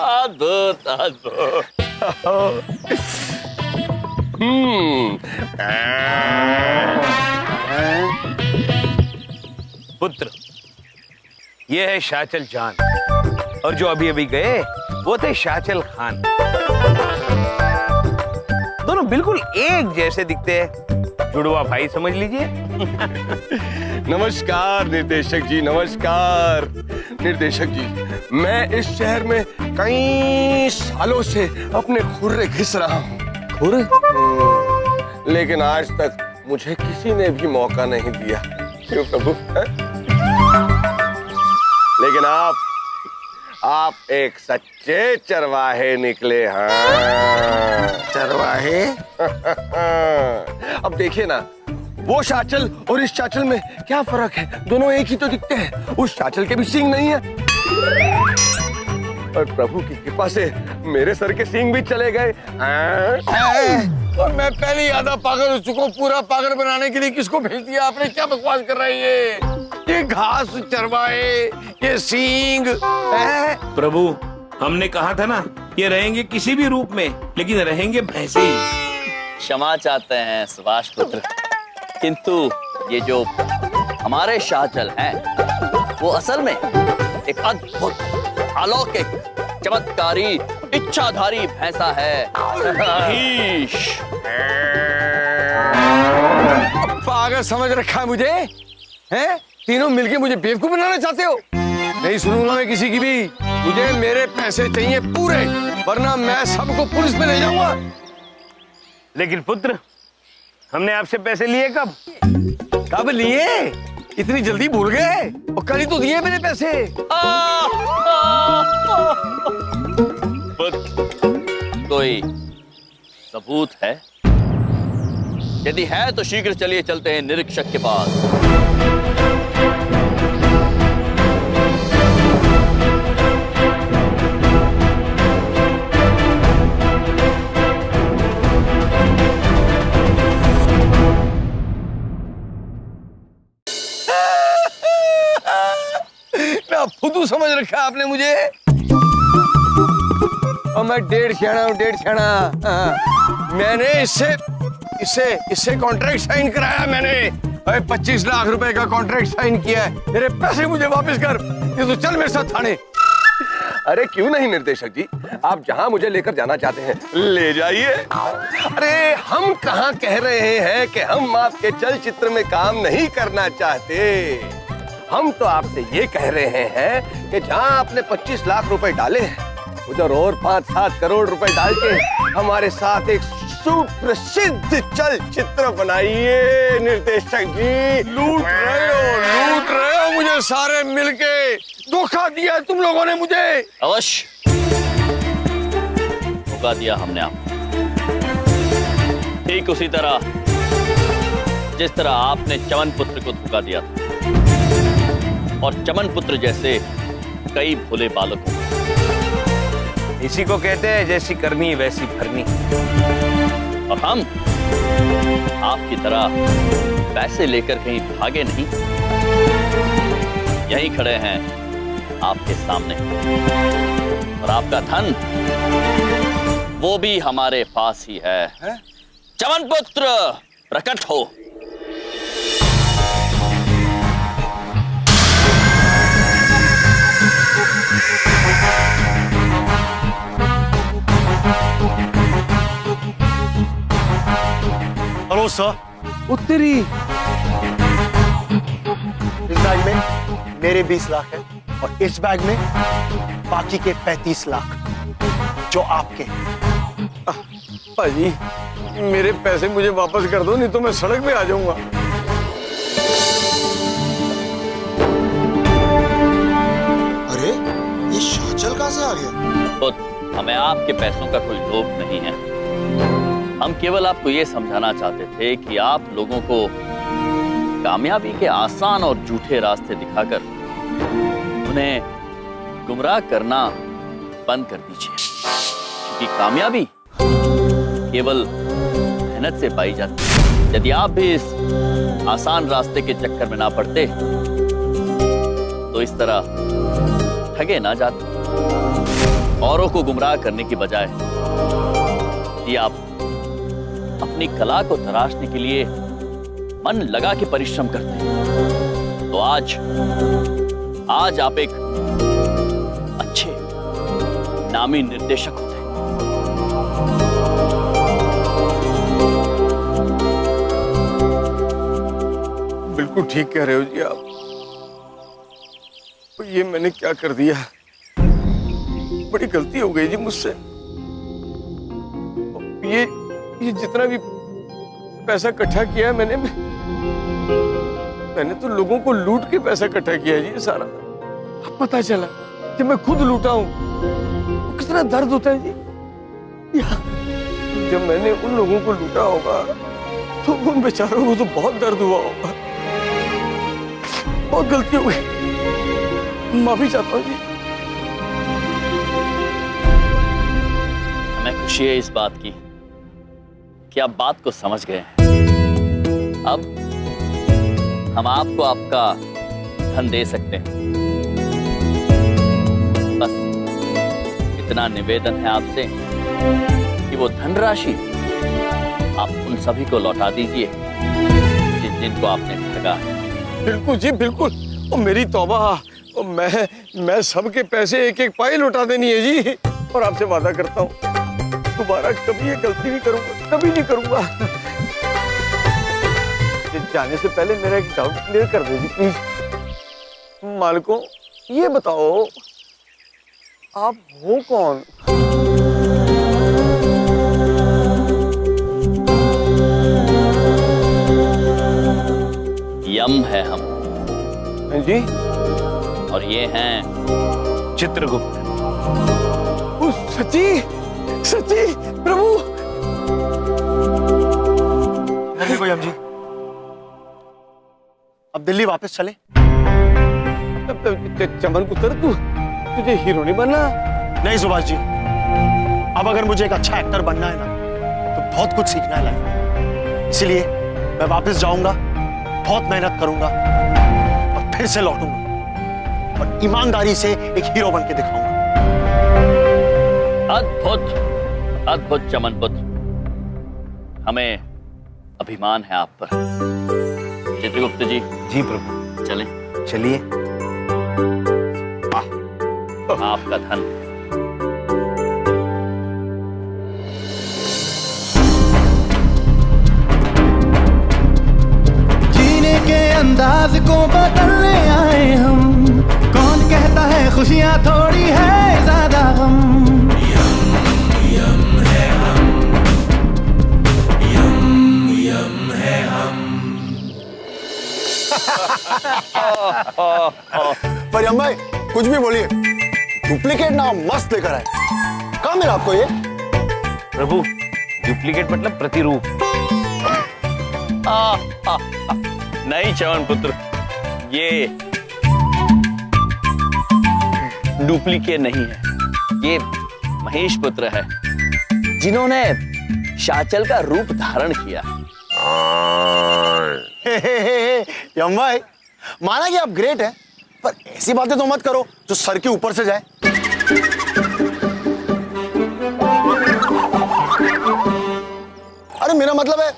अद्भुत अद्भुत। पुत्र, ये है शाचल जान, और जो अभी अभी गए वो थे शाचल खान। दोनों बिल्कुल एक जैसे दिखते हैं, जुड़वा भाई समझ लीजिए। नमस्कार निर्देशक जी, नमस्कार निर्देशक जी। मैं इस शहर में कई सालों से अपने खुर्रे घिस रहा हूँ, लेकिन आज तक मुझे किसी ने भी मौका नहीं दिया। क्यों प्रभु? है? लेकिन आप एक सच्चे चरवाहे निकले। हाँ, चरवाहे? अब देखिए ना, वो शाचल और इस शाचल में क्या फर्क है? दोनों एक ही तो दिखते हैं। उस शाचल के भी सींग नहीं है, और प्रभु की कृपा से मेरे सर के सींग भी चले गए। और मैं पहले ही आधा पागल हो चुका हूँ, पूरा पागल बनाने के लिए किसको भेज दिया आपने? क्या बकवास कर रहा है ये घास चरवाहे, ये सींग है? प्रभु, हमने कहा था ना, ये रहेंगे किसी भी रूप में, लेकिन रहेंगे भैंसे ही। क्षमा चाहते हैं सुभाष पुत्र, किंतु ये जो हमारे शाचल हैं वो असल में एक अद्भुत, अलौकिक, चमत्कारी, इच्छाधारी भैंसा है। महीश। पागल समझ रखा है मुझे? हैं? तीनों मिलके मुझे बेवकूफ बनाना चाहते हो? नहीं सुनूंगा मैं किसी की भी। मुझे मेरे पैसे चाहिए पूरे, वरना मैं सबको पुलिस में ले जाऊंगा। लेकिन पुत्र, हमने आपसे पैसे लिए कब? कब लिए? इतनी जल्दी भूल गए? और कल ही तो दिए मैंने पैसे। कोई सबूत है? यदि है तो शीघ्र चलिए, चलते हैं निरीक्षक के पास। ना फुदू समझ रखा है आपने मुझे। और मैं डेढ़ छेड़ा हूँ, डेढ़ छेड़ा। मैंने इससे कॉन्ट्रैक्ट साइन कराया मैंने। 25 लाख रुपए का कॉन्ट्रैक्ट साइन किया है। मेरे पैसे मुझे वापस कर। ये तो चल मेरे साथ थाने। अरे क्यों नहीं निर्देशक जी, आप जहां मुझे लेकर जाना चाहते हैं ले जाइए। अरे हम कहां कह रहे हैं कि हम आपके चलचित्र में काम नहीं करना चाहते। हम तो आपसे ये कह रहे हैं कि जहां आपने 25 लाख रुपए डाले हैं, उधर और 5-7 करोड़ रुपए डाल के हमारे साथ एक सुप्रसिद्ध चलचित्र बनाइए निर्देशक जी। लूट रहे हो मुझे सारे मिलके। धोखा दिया तुम लोगों ने मुझे। अवश्य धोखा दिया हमने आपको, ठीक उसी तरह जिस तरह आपने चमन पुत्र को धोखा दिया था, और चमन पुत्र जैसे कई भोले बालकों। इसी को कहते हैं जैसी करनी वैसी भरनी। और हम आपकी तरह पैसे लेकर कहीं भागे नहीं, यहीं खड़े हैं आपके सामने, और आपका धन वो भी हमारे पास ही है। चमन पुत्र प्रकट हो। Hello sir. उत्तरी मेरे 20 लाख है और इस बैग में बाकी के 35 लाख जो आपके। भाजी मेरे पैसे मुझे वापस कर दो, नहीं तो मैं सड़क पे आ जाऊंगा। अरे ये शाचल कहां से आ गया? तो हमें आपके पैसों का कोई लोभ नहीं है। हम केवल आपको ये समझाना चाहते थे कि आप लोगों को कामयाबी के आसान और झूठे रास्ते दिखाकर उन्हें गुमराह करना बंद कर दीजिए, क्योंकि कामयाबी केवल मेहनत से पाई जाती है। यदि आप भी इस आसान रास्ते के चक्कर में ना पड़ते तो इस तरह ठगे ना जाते। औरों को गुमराह करने की बजाय यदि आप अपनी कला को तराशने के लिए मन लगा के परिश्रम करते हैं तो आज आप एक अच्छे नामी निर्देशक होते हैं। बिल्कुल ठीक कह रहे हो जी आप। तो ये मैंने क्या कर दिया, बड़ी गलती हो गई जी मुझसे। ये जितना भी पैसा इकट्ठा किया है मैंने तो लोगों को लूट के पैसा इकट्ठा किया है जी सारा। अब पता चला जब मैं खुद लूटा हूं तो कितना दर्द होता है जी। जब मैंने उन लोगों को लूटा होगा तो उन बेचारों को तो बहुत दर्द हुआ होगा। बहुत गलती हो गई, माफी चाहता हूँ जी। हमें खुशी है इस बात की कि आप बात को समझ गए हैं। अब हम आपको आपका धन दे सकते हैं। बस इतना निवेदन है आपसे कि वो धनराशि आप उन सभी को लौटा दीजिए जिनको आपने ठगा है। बिल्कुल जी बिल्कुल। और मेरी तौबा, और मैं सबके पैसे एक एक पाई लौटा देनी है जी। और आपसे वादा करता हूँ दोबारा कभी ये गलती नहीं करूंगा, कभी नहीं करूंगा। जाने से पहले मेरा एक डाउट क्लियर कर दीजिए प्लीज। मालिकों ये बताओ आप हो कौन? यम है हम जी, और ये हैं चित्रगुप्त। सच्ची सच्ची प्रभु। देखो यम जी, अब दिल्ली वापस चले। चमन पुत्र तुझे हीरो नहीं बनना? नहीं सुभाष जी, अब अगर मुझे एक अच्छा एक्टर बनना है ना तो बहुत कुछ सीखना है लाइफ में। इसीलिए मैं वापस जाऊंगा, बहुत मेहनत करूंगा और फिर से लौटूंगा और ईमानदारी से एक हीरो बन के दिखाऊंगा। अद्भुत अद्भुत चमन पुत्र, हमें अभिमान है आप पर। चित्रगुप्त जी। जी प्रभु। चलें। चलिए। आपका धन। जीने के अंदाज को बदलने आए हम। कौन कहता है खुशियां थोड़ी है ज्यादा गम। यम है हम, यम है हम। पर यम भाई कुछ भी बोलिए, डुप्लीकेट ना मस्त लेकर आए। कहाँ मिला आपको ये? प्रभु डुप्लीकेट मतलब प्रतिरूप। नहीं चमन पुत्र, ये डुप्लीकेट नहीं है, ये महेश पुत्र है जिन्होंने शाचल का रूप धारण किया। यम भाई माना कि आप ग्रेट हैं, पर ऐसी बातें तो मत करो जो सर के ऊपर से जाए। अरे मेरा मतलब है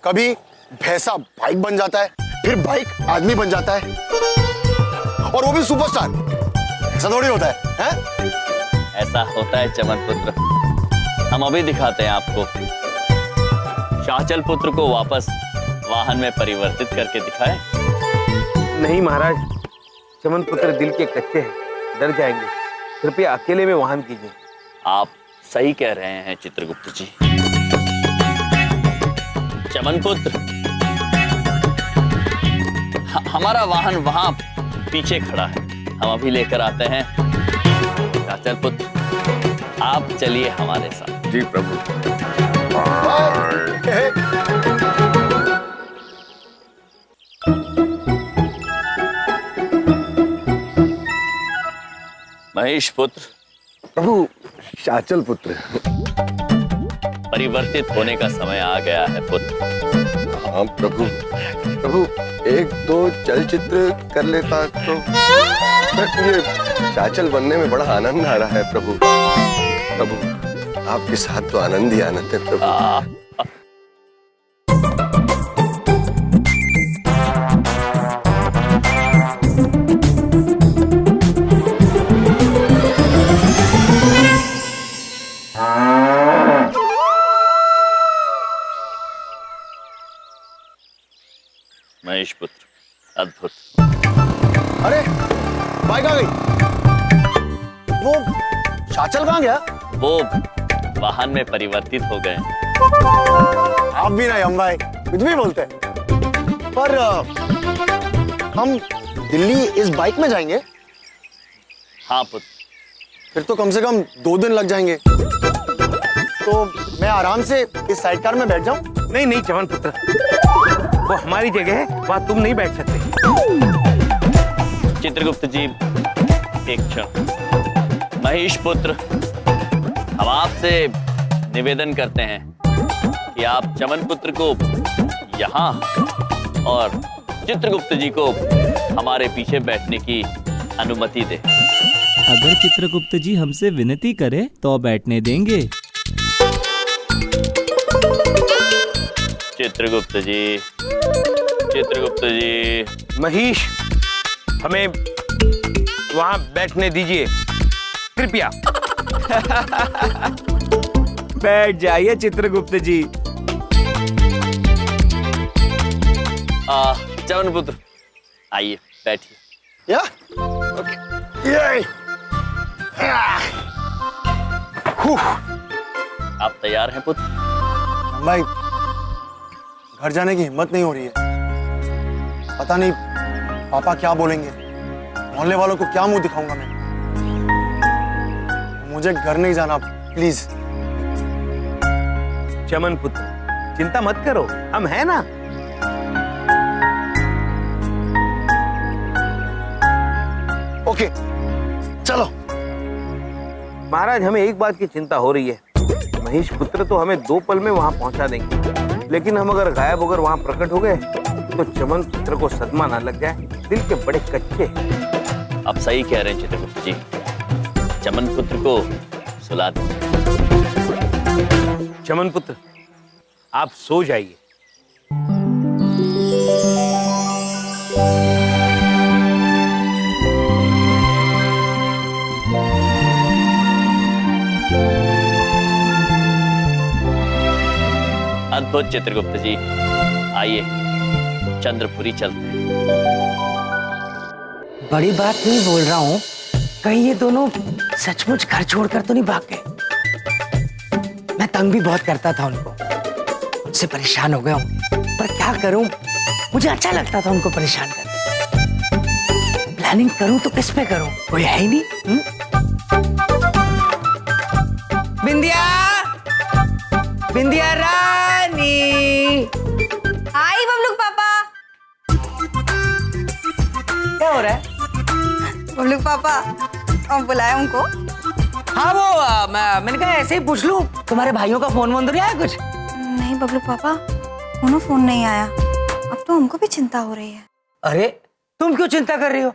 कभी भैंसा बाइक बन जाता है, फिर बाइक आदमी बन जाता है, और वो भी सुपरस्टार। ऐसा थोड़ी होता है? ऐसा होता है चमन पुत्र, हम अभी दिखाते हैं आपको। शाचल पुत्र को वापस वाहन में परिवर्तित करके दिखाएं। नहीं महाराज, चमन पुत्र दिल के कच्चे हैं, डर जाएंगे। कृपया अकेले में वाहन कीजिए। आप सही कह रहे हैं चित्रगुप्त जी। चमन पुत्र, हमारा वाहन वहां पीछे खड़ा है, हम अभी लेकर आते हैं। शाचल पुत्र, आप चलिए हमारे साथ। जी प्रभु। महेश पुत्र। प्रभु, शाचल पुत्र। परिवर्तित होने का समय आ गया है पुत्र। हाँ प्रभु। प्रभु, एक दो चलचित्र कर लेता तो। ये शाचल बनने में बड़ा आनंद आ रहा है प्रभु। प्रभु, आपके साथ तो आनंद ही आनंद है प्रभु। महेश पुत्र, अद्भुत। अरे बाइक आ गई। वो शाचल कहाँ गया? वो वाहन में परिवर्तित हो गए। आप भी ना यम भाई कुछ भी बोलते हैं। पर हम दिल्ली इस बाइक में जाएंगे? हाँ पुत्र। फिर तो कम से कम 2 दिन लग जाएंगे। तो मैं आराम से इस साइड कार में बैठ जाऊं? नहीं नहीं चमन पुत्र, वो हमारी जगह है, वहां तुम नहीं बैठ सकते। चित्रगुप्त जी, एक क्षण। महेश पुत्र, हम आपसे निवेदन करते हैं कि आप चमन पुत्र को यहाँ और चित्रगुप्त जी को हमारे पीछे बैठने की अनुमति दें। अगर चित्रगुप्त जी हमसे विनती करे तो बैठने देंगे। चित्रगुप्त जी, चित्रगुप्त जी। महेश, हमें वहां बैठने दीजिए कृपया। बैठ जाइए चित्रगुप्त जी। चमन पुत्र, आइए बैठिए। या? ओके। ये। आप तैयार हैं पुत्र? भाई, घर जाने की हिम्मत नहीं हो रही है। पता नहीं पापा क्या बोलेंगे, मोहल्ले वालों को क्या मुंह दिखाऊंगा मैं। मुझे घर नहीं जाना प्लीज। चमन पुत्र, चिंता मत करो, हम हैं ना। ओके, चलो। महाराज, हमें एक बात की चिंता हो रही है। महेश पुत्र तो हमें 2 पल में वहां पहुंचा देंगे, लेकिन हम अगर गायब होकर वहां प्रकट हो गए तो चमन पुत्र को सदमा ना लग जाए। दिल के बड़े कच्चे। आप सही कह रहे हैं चित्रगुप्त जी। चमन पुत्र को सुला दें। चमन पुत्र, आप सो जाइए। अद्भुत चित्रगुप्त जी, आइए चंद्रपुरी चलते हैं। बड़ी बात नहीं बोल रहा हूँ, कहीं ये दोनों सचमुच घर छोड़कर तो नहीं भाग गए। मैं तंग भी बहुत करता था उनको, मुझसे परेशान हो गया हूँ, पर क्या करूँ, मुझे अच्छा लगता था उनको परेशान करना। प्लानिंग करूँ तो किस पे करूँ, कोई है ही नहीं। बिंदिया, बिंदिया रानी। आई बबलू पापा। क्या हो रहा है? बबलू पापा, आप बुलाया उनको? हाँ वो मैंने कहा ऐसे ही पूछ लूं, तुम्हारे भाइयों का फोन वोन तो नहीं आया कुछ? नहीं बबलू पापा, उन्होंने फोन नहीं आया। अब तो हमको भी चिंता हो रही है। अरे तुम क्यों चिंता कर रही हो?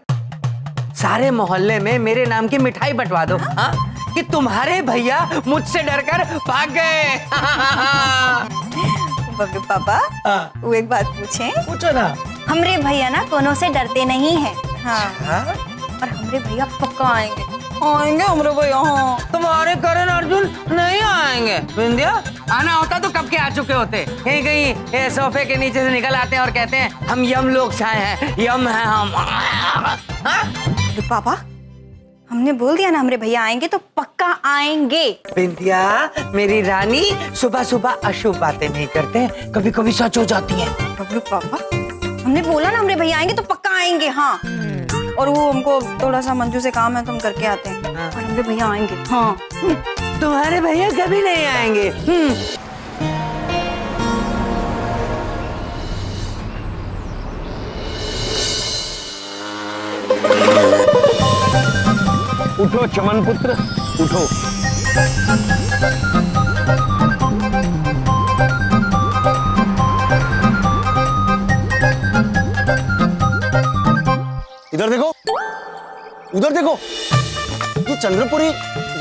सारे मोहल्ले में मेरे नाम की मिठाई बंटवा दो। हाँ? कि तुम्हारे भैया मुझसे डरकर भाग गए। बबलू पापा, वो एक बात पूछें? पूछो ना। हमरे भैया ना कोनो से डरते नहीं हैं। हाँ। और हमरे भैया पक्का आएंगे। आएंगे हमरे भैया। हाँ। तुम्हारे करण अर्जुन नहीं आएंगे। बिंदिया, आना होता तो कब के आ चुके होते। कहीं कहीं ये सोफे के नीचे से निकल आते हैं और कहते हैं हम यम लोग छाए हैं, यम है हम। हाँ? पापा हमने बोल दिया ना हमारे भैया आएंगे तो पक्का आएंगे। बिंदिया मेरी रानी, सुबह सुबह अशुभ बातें नहीं करते, कभी कभी सच हो जाती है। बबलू पापा हमने बोला ना हमारे भैया आएंगे तो पक्का आएंगे। हाँ और वो हमको थोड़ा सा मंजू से काम है तो हम करके आते हैं। और हमारे भैया आएंगे। हाँ तुम्हारे भैया कभी नहीं आएंगे। उठो चमन पुत्र, उठो। इधर देखो, उधर देखो, ये चंद्रपुरी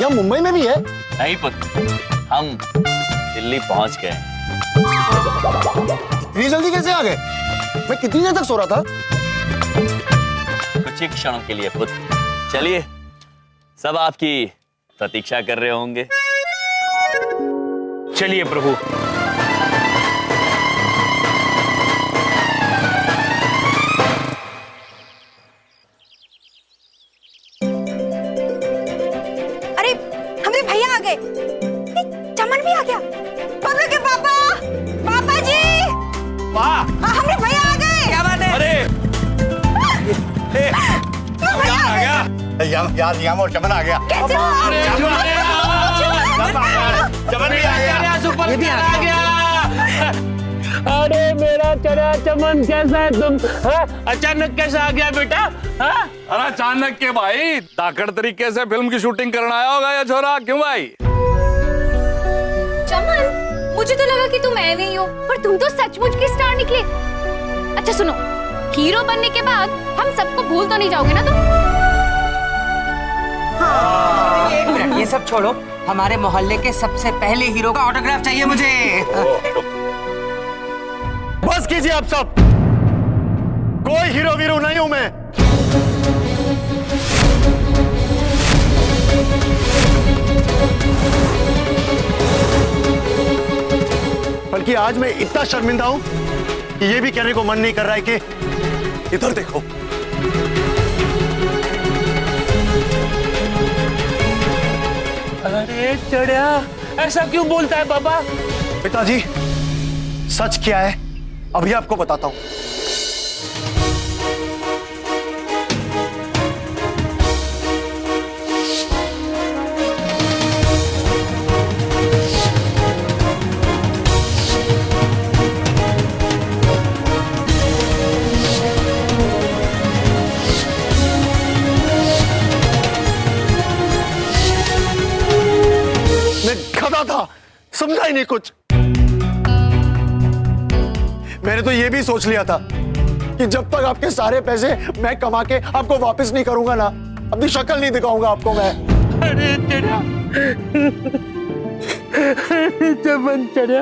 या मुंबई में भी है? नहीं पुत्र, हम दिल्ली पहुंच गए। इतनी जल्दी कैसे आ गए? मैं कितनी देर तक सो रहा था? कुछ ही क्षणों के लिए पुत्र। चलिए, सब आपकी प्रतीक्षा कर रहे होंगे। चलिए प्रभु। अरे हमारे भैया आ गए। चमन भी आ गया। बबलू के पापा, पापा जी। वाह, हमारे भैया आ गए। क्या बात है? अरे आ गया। चमन आ गया। कैसे हो आप? चमन भी आ गया। सुपर स्टार आ गया। अरे मेरा चना चमन कैसा है तुम? अचानक कैसा आ गया बेटा? अरे अचानक के भाई, धाकड़ तरीके से फिल्म की शूटिंग करना आया होगा ये छोरा। क्यों भाई? चमन, मुझे तो लगा कि तुम ऐवे ही हो, पर तुम तो सचमुच के स्टार निकले। अच्छा सुनो, हीरो बनने के बाद हम सबको भूल तो नहीं जाओगे ना तुम? एक मिनट, ये सब छोड़ो, हमारे मोहल्ले के सबसे पहले हीरो का ऑटोग्राफ चाहिए मुझे। बस कीजिए आप सब, कोई हीरो वीरो नहीं हूं मैं। बल्कि आज मैं इतना शर्मिंदा हूं कि ये भी कहने को मन नहीं कर रहा है कि इधर देखो। अरे चढ़िया, ऐसा क्यों बोलता है पापा? पिताजी, सच क्या है अभी आपको बताता हूं। मैं गधा था, समझा ही नहीं कुछ। मैंने तो ये भी सोच लिया था कि जब तक आपके सारे पैसे मैं कमा के आपको वापस नहीं करूंगा ना, अपनी शक्ल नहीं दिखाऊंगा आपको मैं। अरे चढ़िया, चमन चढ़िया,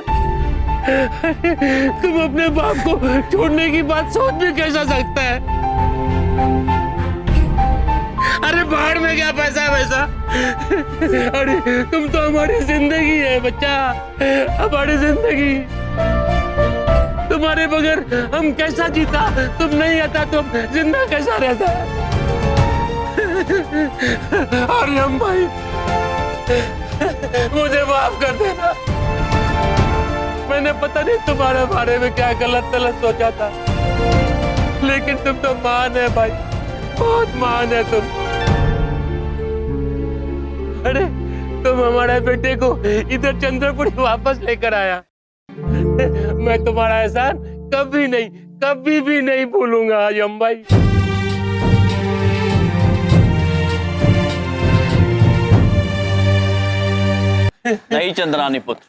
तुम अपने बाप को छोड़ने की बात सोच भी कैसा सकता है? अरे बाहर में क्या पैसा वैसा? अरे तुम तो हमारी जिंदगी है बच्चा, हमारी जिंदगी। तुम्हारे बगैर हम कैसा जीता? तुम नहीं आता तो जिंदा कैसा रहता? अरे हम भाई, मुझे माफ कर देना। मैंने पता नहीं तुम्हारे बारे में क्या गलत गलत सोचा था, लेकिन तुम तो महान है भाई, बहुत महान है तुम। अरे तुम हमारे बेटे को इधर चंद्रपुरी वापस लेकर आया। मैं तुम्हारा एहसान कभी भी नहीं भूलूंगा यम भाई। नहीं चंद्रानी पुत्र,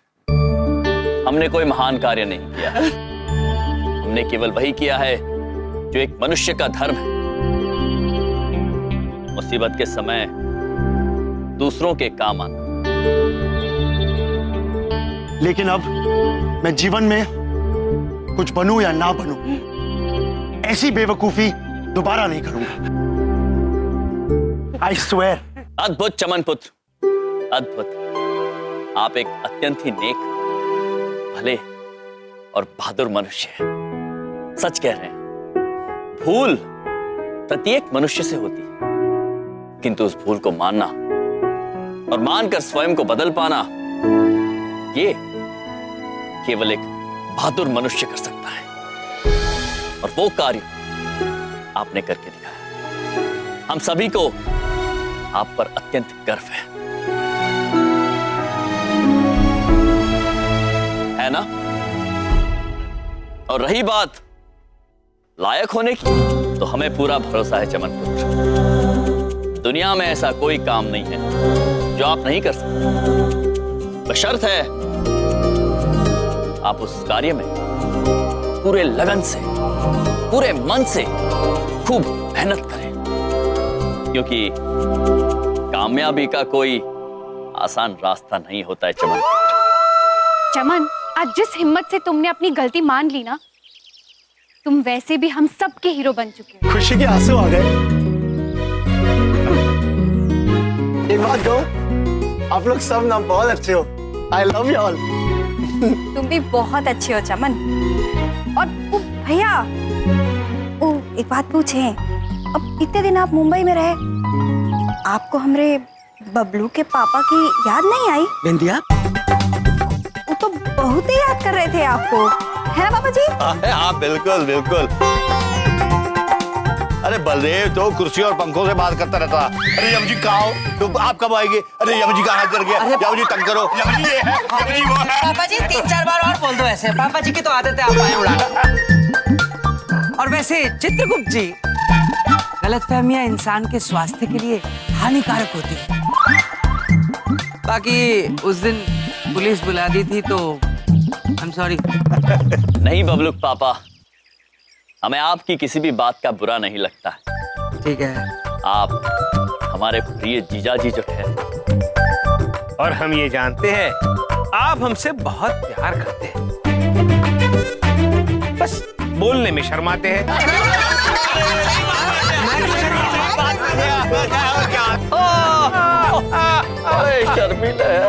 हमने कोई महान कार्य नहीं किया। हमने केवल वही किया है जो एक मनुष्य का धर्म है। मुसीबत के समय दूसरों के काम आना। लेकिन अब मैं जीवन में कुछ बनूं या ना बनूं, ऐसी बेवकूफी दोबारा नहीं करूंगा। I swear। अद्भुत चमन पुत्र, अद्भुत। आप एक अत्यंत ही नेक, भले और बहादुर मनुष्य हैं। सच कह रहे हैं, भूल प्रत्येक मनुष्य से होती है, किंतु उस भूल को मानना और मानकर स्वयं को बदल पाना, ये केवल एक बहादुर मनुष्य कर सकता है। और वो कार्य आपने करके दिखाया। हम सभी को आप पर अत्यंत गर्व है ना? और रही बात लायक होने की, तो हमें पूरा भरोसा है चमन पुत्र। दुनिया में ऐसा कोई काम नहीं है जो आप नहीं कर सकते, बशर्त है आप उस कार्य में पूरे लगन से, पूरे मन से खूब मेहनत करें, क्योंकि कामयाबी का कोई आसान रास्ता नहीं होता है चमन। चमन, आज जिस हिम्मत से तुमने अपनी गलती मान ली ना, तुम वैसे भी हम सब के हीरो बन चुके हो। खुशी के आंसू आ गए। एक बात कहूं, आप लोग सब ना बहुत अच्छे हो। I love you all. तुम भी बहुत अच्छे हो चमन। और भैया, एक बात पूछे, अब इतने दिन आप मुंबई में रहे, आपको हमरे बबलू के पापा की याद नहीं आई? बिंदिया, वो तो बहुत ही याद कर रहे थे आपको, है ना पापा जी? हाँ बिल्कुल बिल्कुल। अरे बलदेव तो कुर्सी और पंखों से बात करता रहता। अरे यम जी कहाँ हो? तो आप कब आएंगे? अरे यम जी कहाँ हाथ कर गया? यम जी तंग करो। यम जी ये है, यम जी वो है। पापा जी 3-4 बार और बोल दो ऐसे। पापा जी की तो आदत है आप आए उड़ाना। और वैसे चित्रगुप्त जी, गलतफहमियां इंसान के स्वास्थ्य के लिए हानिकारक होती है। बाकी उस दिन पुलिस बुला दी थी तो आई एम सॉरी। नहीं बबलू पापा, हमें आपकी किसी भी बात का बुरा नहीं लगता। ठीक है, आप हमारे प्रिय जीजाजी जो ठहरे। और हम ये जानते हैं आप हमसे बहुत प्यार करते हैं, बस बोलने में शर्माते हैं। अरे शर्मिला है।